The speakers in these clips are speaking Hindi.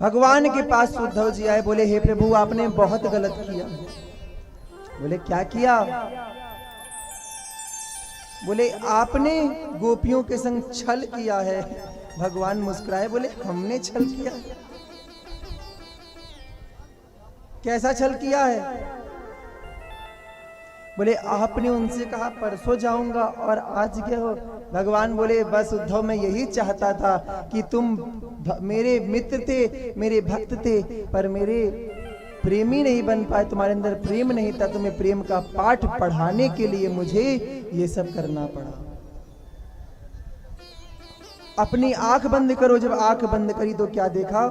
भगवान के पास उद्धव जी आए, बोले हे प्रभु आपने बहुत गलत किया। बोले क्या किया? बोले आपने गोपियों के संग छल किया है। भगवान मुस्कुराए, बोले हमने छल किया? कैसा छल किया है? बोले आपने उनसे कहा परसों जाऊंगा और आज गए हो। भगवान बोले बस उद्धव मैं यही चाहता था कि तुम मेरे मित्र थे, मेरे भक्त थे, पर मेरे प्रेमी नहीं बन पाए, तुम्हारे अंदर प्रेम नहीं था, तुम्हें प्रेम का पाठ पढ़ाने के लिए मुझे ये सब करना पड़ा। अपनी आंख बंद करो। जब आंख बंद करी तो क्या देखा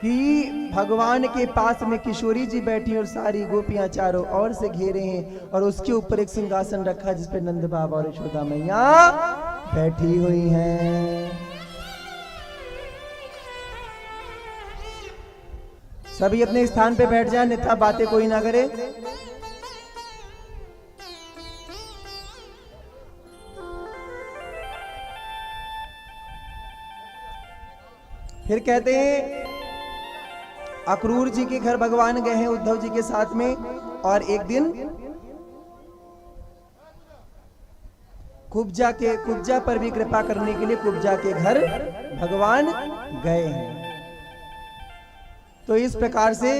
कि भगवान के पास में किशोरी जी बैठी और सारी गोपियां चारों ओर से घेरे हैं और उसके ऊपर एक सिंहासन रखा जिस पे नंद बाबा और यशोदा मैया बैठी हुई हैं। सभी अपने स्थान पे बैठ जाए, अन्यथा बातें कोई ना करे। फिर कहते हैं अक्रूर जी के घर भगवान गए हैं उद्धव जी के साथ में, और एक दिन कुब्जा पर भी कृपा करने के लिए कुब्जा के घर भगवान गए हैं। तो इस प्रकार से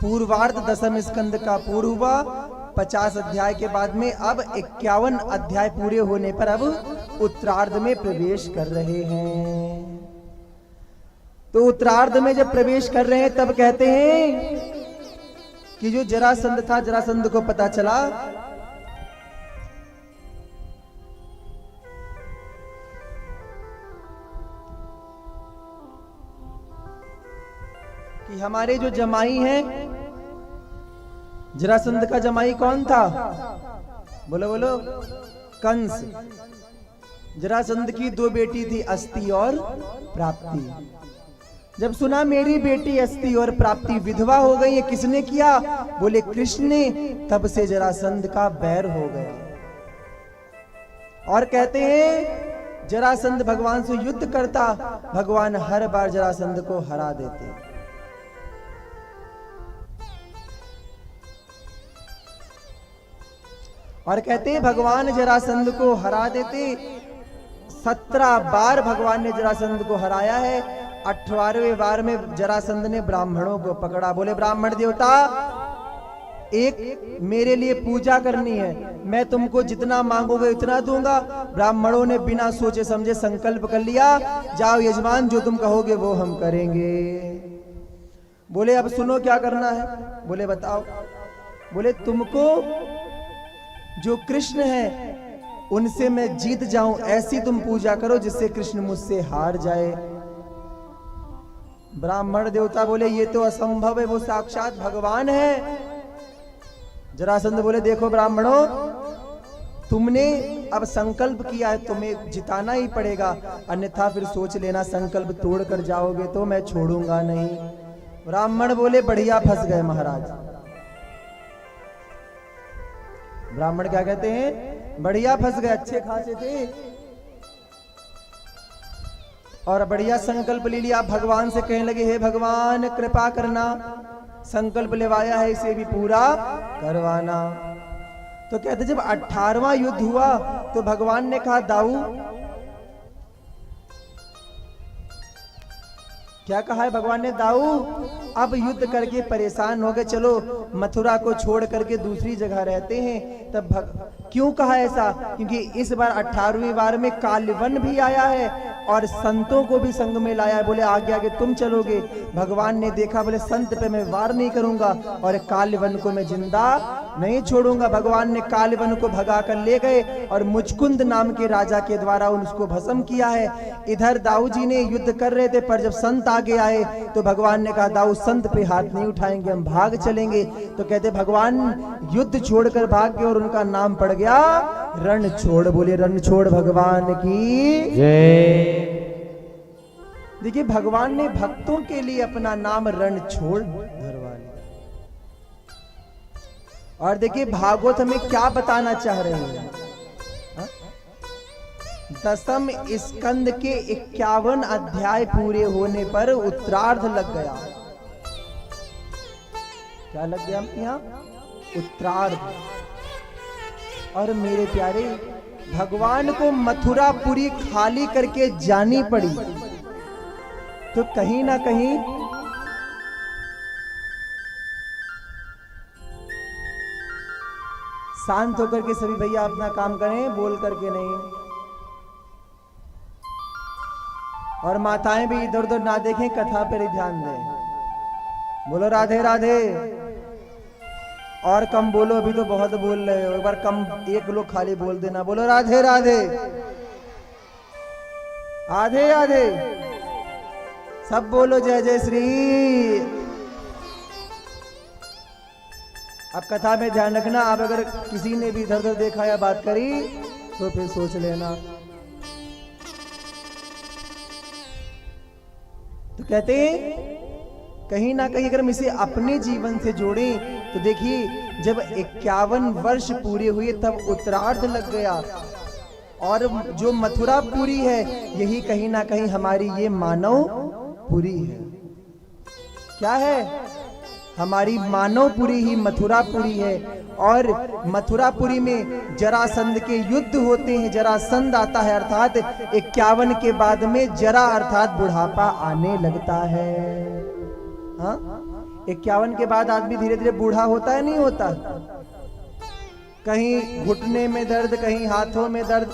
पूर्वार्ध दशम स्कंद का पूर्व हुआ। 50 अध्याय के बाद में अब 51 अध्याय पूरे होने पर अब उत्तरार्ध में प्रवेश कर रहे हैं। तो उत्तरार्ध में जब प्रवेश कर रहे हैं तब कहते हैं कि जो जरासंध था, जरासंध को पता चला कि हमारे जो जमाई हैं, जरासंध का जमाई कौन था? बोलो बोलो, कंस। जरासंध की 2 बेटी थी, अस्ति और प्राप्ति। जब सुना मेरी बेटी अस्ति और प्राप्ति विधवा हो गई है, किसने किया? बोले कृष्ण ने। तब से जरासंध का बैर हो गया। और कहते हैं जरासंध भगवान से युद्ध करता, भगवान हर बार जरासंध को हरा देते। और कहते हैं भगवान जरासंध को हरा देते। 17 बार भगवान ने जरासंध को हराया है। 18वें बार में जरासंध ने ब्राह्मणों को पकड़ा। बोले ब्राह्मण देवता, एक मेरे लिए पूजा करनी है, मैं तुमको जितना मांगोगे उतना दूंगा। ब्राह्मणों ने बिना सोचे समझे संकल्प कर लिया, जाओ यजमान जो तुम कहोगे वो हम करेंगे। बोले अब सुनो क्या करना है? बोले बताओ। बोले तुमको जो कृष्ण है उनसे मैं जीत जाऊं ऐसी तुम पूजा करो जिससे कृष्ण मुझसे हार जाए। ब्राह्मण देवता बोले ये तो असंभव है, वो साक्षात भगवान है। जरासंध बोले देखो ब्राह्मणों, तुमने अब संकल्प किया है, तुम्हें जिताना ही पड़ेगा, अन्यथा फिर सोच लेना संकल्प तोड़ कर जाओगे तो मैं छोड़ूंगा नहीं। ब्राह्मण बोले बढ़िया फंस गए महाराज। ब्राह्मण क्या कहते हैं? बढ़िया फंस गए, अच्छे खासे थे और बढ़िया संकल्प ले लिया। भगवान से कहने लगे हे भगवान कृपा करना, संकल्प लेवाया है इसे भी पूरा करवाना। तो कहते जब 18वां युद्ध हुआ तो भगवान ने कहा दाऊ, क्या कहा है भगवान ने? दाऊ अब युद्ध करके परेशान हो गए, चलो मथुरा को छोड़ करके दूसरी जगह रहते हैं। तब क्यों कहा ऐसा? क्योंकि इस बार 18वीं बार में काल्यवन भी आया है और संतों को भी संग में लाया है। बोले आगे आगे तुम चलोगे। भगवान ने देखा, बोले संत पे मैं वार नहीं करूंगा और काल्यवन को मैं जिंदा नहीं छोड़ूंगा। भगवान ने काल्यवन को भगा कर ले गए और मुचकुंद नाम के राजा के द्वारा उसको भस्म किया है। इधर दाऊ जी ने युद्ध कर रहे थे, पर जब संत आगे आए तो भगवान ने कहा दाऊ संत पे हाथ नहीं उठाएंगे, हम भाग चलेंगे। तो कहते भगवान युद्ध छोड़कर भाग गए और उनका नाम पड़ गया रणछोड़। बोले रणछोड़ भगवान की जय। देखिए भगवान ने भक्तों के लिए अपना नाम रणछोड़ धरवा लिया। और देखिए भागवत हमें क्या बताना चाह रहे हैं? दसम स्कंद के 51 अध्याय पूरे होने पर उत्तरार्ध लग गया। क्या लग गया यहाँ? उत्तरार्ध। और मेरे प्यारे, भगवान को मथुरापुरी खाली करके जानी पड़ी, तो कहीं ना कहीं शांत होकर के सभी भैया अपना काम करें, बोल करके नहीं। और माताएं भी इधर उधर ना देखें, कथा पर ही ध्यान दें। बोलो राधे राधे। और कम बोलो, अभी तो बहुत बोल रहे हो, एक बार कम, एक लोग खाली बोल देना। बोलो राधे राधे, आधे आधे सब बोलो जय जय श्री। अब कथा में ध्यान रखना, अब अगर किसी ने भी इधर उधर देखा या बात करी तो फिर सोच लेना। तो कहते हैं कहीं ना कहीं अगर हम इसे अपने जीवन से जोड़ें तो देखिए, जब 51 वर्ष पूरे हुए तब उत्तरार्ध लग गया। और जो मथुरापुरी है, यही कहीं ना कहीं हमारी ये मानवपुरी है। क्या है? हमारी मानवपुरी ही मथुरापुरी है। और मथुरापुरी में जरासंध के युद्ध होते हैं, जरासंध आता है, अर्थात 51 के बाद में जरा अर्थात बुढ़ापा आने लगता है। हाँ, 51 के बाद आदमी धीरे धीरे बूढ़ा होता है, नहीं होता? कहीं घुटने में दर्द, कहीं हाथों में दर्द,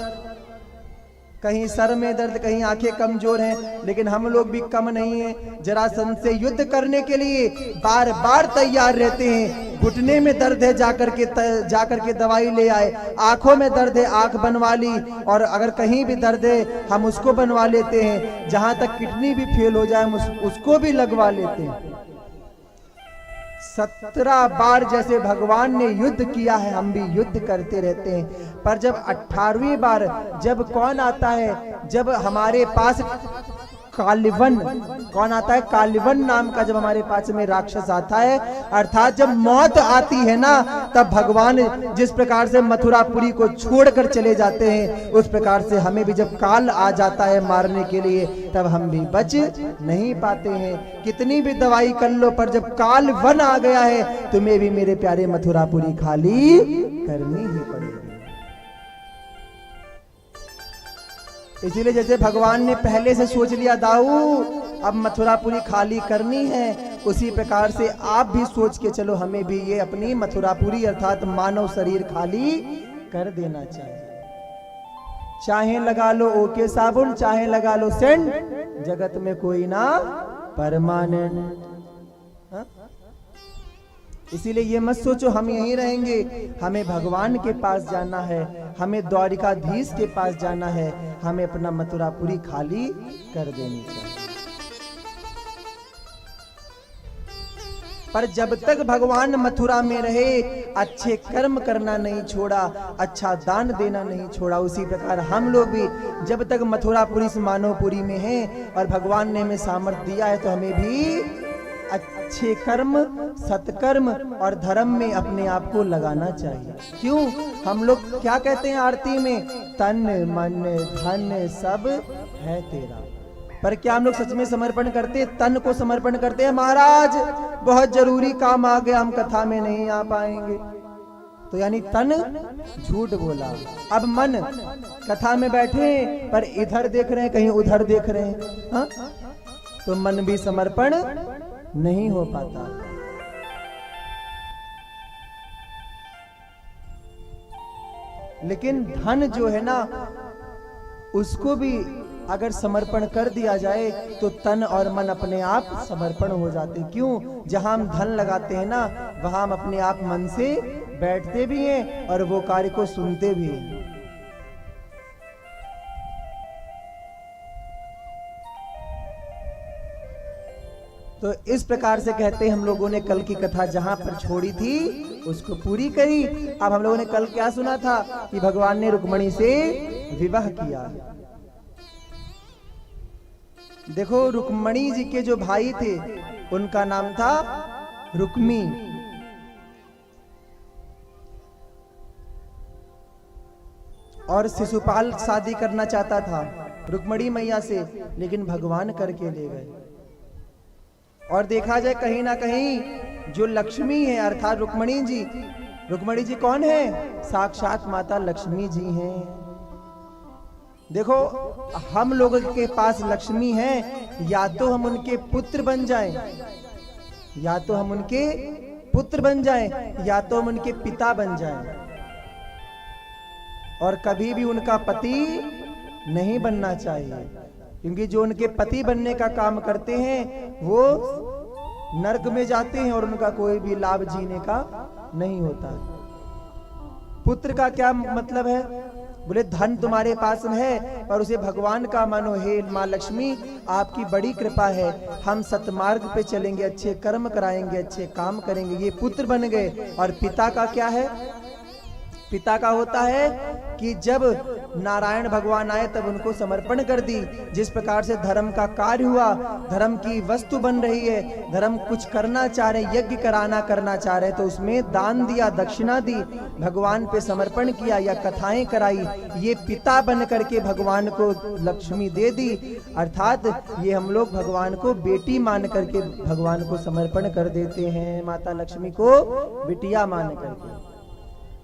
कहीं सर में दर्द, कहीं आंखें कमजोर हैं। लेकिन हम लोग भी कम नहीं हैं, जरासंध से युद्ध करने के लिए बार बार तैयार रहते हैं। घुटने में दर्द है, जाकर के दवाई ले आए। आंखों में दर्द है, आंख बनवा ली। और अगर कहीं भी दर्द है, हम उसको बनवा लेते हैं। जहां तक किडनी भी फेल हो जाए, हम उसको भी लगवा लेते हैं। 17 बार जैसे भगवान ने युद्ध किया है, हम भी युद्ध करते रहते हैं। पर जब 18वीं बार जब कौन आता है, जब हमारे पास कालिवन, कौन आता है? कालिवन नाम का जब हमारे पास में राक्षस आता है, अर्थात जब मौत आती है ना, तब भगवान जिस प्रकार से मथुरापुरी को छोड़कर चले जाते हैं, उस प्रकार से हमें भी जब काल आ जाता है मारने के लिए, तब हम भी बच नहीं पाते हैं। कितनी भी दवाई कर लो, पर जब काल वन आ गया है, तुम्हें भी मेरे प्यारे मथुरापुरी खाली करनी ही पड़ेगी। इसीलिए जैसे भगवान ने पहले से सोच लिया, दाऊ अब मथुरापुरी खाली करनी है, उसी प्रकार से आप भी सोच के चलो, हमें भी ये अपनी मथुरापुरी अर्थात मानव शरीर खाली कर देना चाहिए। चाहे लगा लो ओके साबुन, चाहे लगा लो सेंट, जगत में कोई ना परमानेंट। इसीलिए ये मत सोचो हम यहीं रहेंगे, हमें भगवान के पास जाना है, हमें द्वारिकाधीश के पास जाना है, हमें अपना मथुरापुरी खाली कर देनी चाहिए। पर जब तक भगवान मथुरा में रहे, अच्छे कर्म करना नहीं छोड़ा, अच्छा दान देना नहीं छोड़ा, उसी प्रकार हम लोग भी जब तक मथुरापुरी से मानवपुरी में हैं और भगवान ने हमें सामर्थ्य दिया है, तो हमें भी अच्छे कर्म, सत्कर्म और धर्म में अपने आप को लगाना चाहिए। क्यों? हम लोग क्या कहते हैं आरती में? तन मन धन सब है तेरा। पर क्या हम लोग सच में समर्पण करते? तन को समर्पण करते हैं, महाराज बहुत जरूरी काम आ गया, हम कथा में नहीं आ पाएंगे, तो यानी तन झूठ बोला। अब मन, कथा में बैठे पर इधर देख रहे हैं, कहीं उधर देख रहे हैं, हा? तो मन भी समर्पण नहीं हो पाता। लेकिन धन जो है ना, उसको भी अगर समर्पण कर दिया जाए तो तन और मन अपने आप समर्पण हो जाते। क्यों? जहां हम धन लगाते हैं ना, वहां हम अपने आप मन से बैठते भी हैं और वो कार्य को सुनते भी हैं। तो इस प्रकार से कहते हैं, हम लोगों ने कल की कथा जहां पर छोड़ी थी उसको पूरी करी। अब हम लोगों ने कल क्या सुना था कि भगवान ने रुक्मणी से विवाह किया। देखो, रुक्मणी जी के जो भाई थे उनका नाम था रुक्मी। और शिशुपाल शादी करना चाहता था रुक्मणी मैया से, लेकिन भगवान करके ले गए। और देखा जाए कहीं ना कहीं जो लक्ष्मी है अर्थात रुक्मणी जी कौन है? साक्षात माता लक्ष्मी जी हैं। देखो हम लोगों के पास लक्ष्मी है, या तो हम उनके पुत्र बन जाएं, या तो हम उनके पुत्र बन जाएं, या तो हम उनके पिता बन जाएं, और कभी भी उनका पति नहीं बनना चाहिए। क्योंकि जो उनके पति बनने का काम करते हैं वो नरक में जाते हैं और उनका कोई भी लाभ जीने का नहीं होता। पुत्र का क्या मतलब है? बोले धन तुम्हारे पास है और उसे भगवान का मानो। हे माँ लक्ष्मी, आपकी बड़ी कृपा है, हम सतमार्ग पे चलेंगे, अच्छे कर्म कराएंगे, अच्छे काम करेंगे, ये पुत्र बन गए। और पिता का क्या है? पिता का होता है कि जब नारायण भगवान आए तब उनको समर्पण कर दी। जिस प्रकार से धर्म का कार्य हुआ, धर्म की वस्तु बन रही है, धर्म कुछ करना चाह रहे, यज्ञ करना चाह रहे, तो उसमें दान दिया, दक्षिणा दी, भगवान पे समर्पण किया या कथाएं कराई, ये पिता बन करके भगवान को लक्ष्मी दे दी। अर्थात ये हम लोग भगवान को बेटी मान करके भगवान को समर्पण कर देते हैं, माता लक्ष्मी को बिटिया मान करके।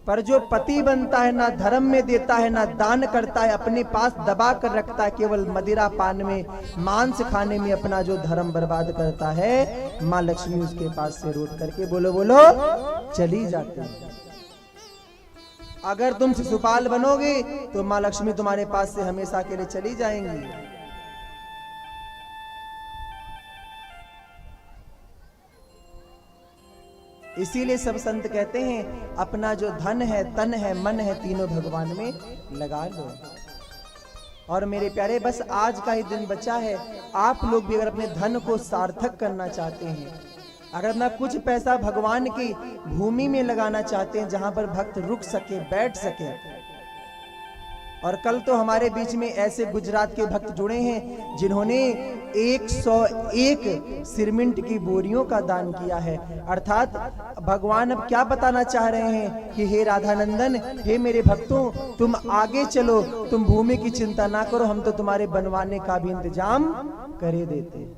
पर जो पति बनता है, ना धर्म में देता है, ना दान करता है, अपने पास दबा कर रखता है, केवल मदिरा पान में, मांस खाने में अपना जो धर्म बर्बाद करता है, माँ लक्ष्मी उसके पास से रोट करके बोलो बोलो चली जाती है। अगर तुम शिशुपाल बनोगे तो माँ लक्ष्मी तुम्हारे पास से हमेशा के लिए चली जाएंगी। इसीलिए सब संत कहते हैं अपना जो धन है, तन है, मन है, तीनों भगवान में लगा लो। और मेरे प्यारे, बस आज का ही दिन बचा है। आप लोग भी अगर अपने धन को सार्थक करना चाहते हैं, अगर अपना कुछ पैसा भगवान की भूमि में लगाना चाहते हैं जहां पर भक्त रुक सके, बैठ सके। और कल तो हमारे बीच में ऐसे गुजरात के भक्त जुड़े हैं जिन्होंने 101 सिरमिंट की बोरियों का दान किया है। अर्थात भगवान अब क्या बताना चाह रहे हैं कि हे राधानंदन, हे मेरे भक्तों, तुम आगे चलो, तुम भूमि की चिंता ना करो, हम तो तुम्हारे बनवाने का भी इंतजाम करे देते।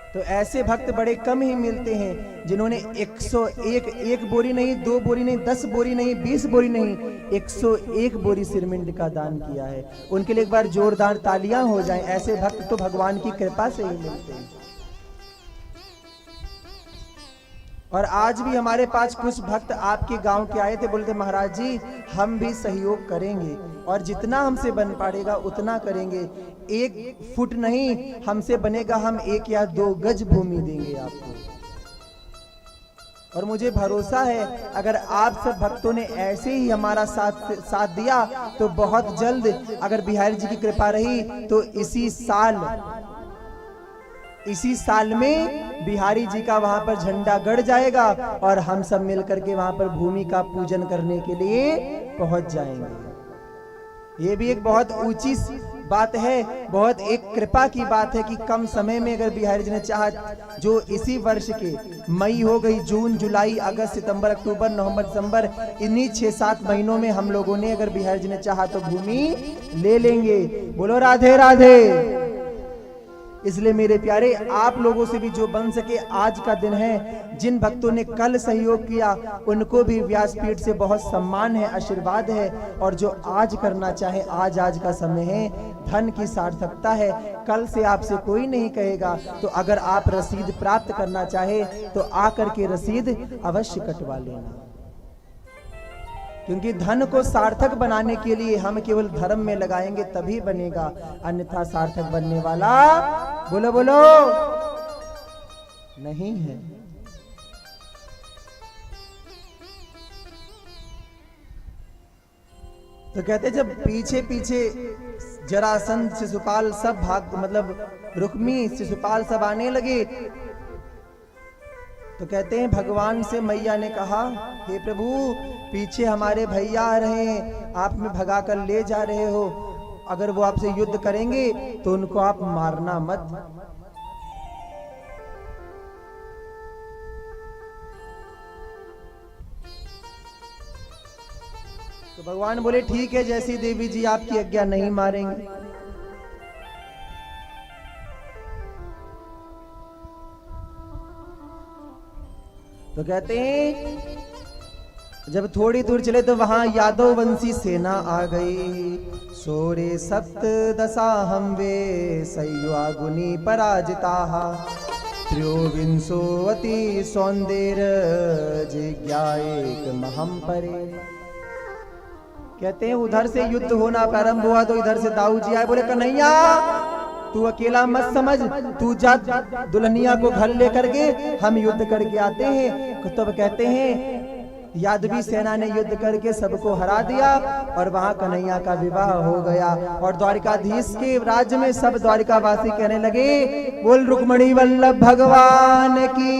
तो ऐसे भक्त बड़े कम ही मिलते हैं जिन्होंने 101, एक बोरी नहीं, 2 बोरी नहीं, 10 बोरी नहीं, 20 बोरी नहीं, 101 बोरी सिरमिंट का दान किया है। उनके लिए एक बार जोरदार तालियां हो जाएं। ऐसे भक्त तो भगवान की कृपा से ही मिलते हैं। और आज भी हमारे पास कुछ भक्त आपके गांव के आए थे, बोलते महाराज जी हम भी सहयोग करेंगे और जितना हमसे बन पड़ेगा उतना करेंगे। 1 फुट नहीं हमसे बनेगा, हम 1 या 2 गज भूमि देंगे आपको। और मुझे भरोसा है अगर आप सब भक्तों ने ऐसे ही हमारा साथ दिया तो बहुत जल्द, अगर बिहारी जी की कृपा रही तो इसी साल में बिहारी जी का वहां पर झंडा गड़ जाएगा और हम सब मिलकर के वहां पर भूमि का पूजन करने के लिए पहुंच जाएंगे। ये भी एक बहुत ऊंची बात है, बहुत एक कृपा की बात है कि कम समय में अगर बिहारी जी ने चाहा, जो इसी वर्ष के मई हो गई, जून, जुलाई, अगस्त, सितंबर, अक्टूबर, नवंबर, दिसंबर, इन्हीं 6-7 महीनों में हम लोगों ने अगर बिहारी जी ने चाहा तो भूमि ले लेंगे। बोलो राधे राधे। इसलिए मेरे प्यारे, आप लोगों से भी जो बन सके, आज का दिन है, जिन भक्तों ने कल सहयोग किया उनको भी व्यासपीठ से बहुत सम्मान है, आशीर्वाद है। और जो आज करना चाहे, आज का समय है, धन की सार्थकता है, कल से आपसे कोई नहीं कहेगा। तो अगर आप रसीद प्राप्त करना चाहे तो आकर के रसीद अवश्य कटवा लेना, क्योंकि धन को सार्थक बनाने के लिए हम केवल धर्म में लगाएंगे तभी बनेगा, अन्यथा सार्थक बनने वाला बोलो बोलो नहीं है। तो कहते जब पीछे पीछे जरासंध, शिशुपाल सब रुक्मी, शिशुपाल सब आने लगे, तो कहते हैं भगवान से मैया ने कहा, हे प्रभु पीछे हमारे भैया आ रहे हैं, आप में भगा कर ले जा रहे हो, अगर वो आपसे युद्ध करेंगे तो उनको आप मारना मत। तो भगवान बोले ठीक है, जैसी देवी जी आपकी आज्ञा, नहीं मारेंगे। तो कहते हैं जब थोड़ी दूर चले तो वहां यादव वंशी सेना आ गई। सोरे सप्त दशा हम वे सयुआगुनी पराजिता त्रयोविंशोऽति सौंदर्य जिज्ञाएक महम परे। कहते हैं उधर से युद्ध होना प्रारंभ हुआ तो इधर से दाऊ जी आए, बोले कन्हैया तू अकेला मत समझ, तू जा दुल्हनिया को घर लेकर के हम युद्ध करके आते हैं। तब कहते हैं यादवी सेना ने युद्ध करके सबको हरा दिया और वहां कन्हैया का विवाह हो गया। और द्वारिकाधीश के राज्य में सब द्वारिकावासी कहने लगे बोल रुक्मणी वल्लभ भगवान की।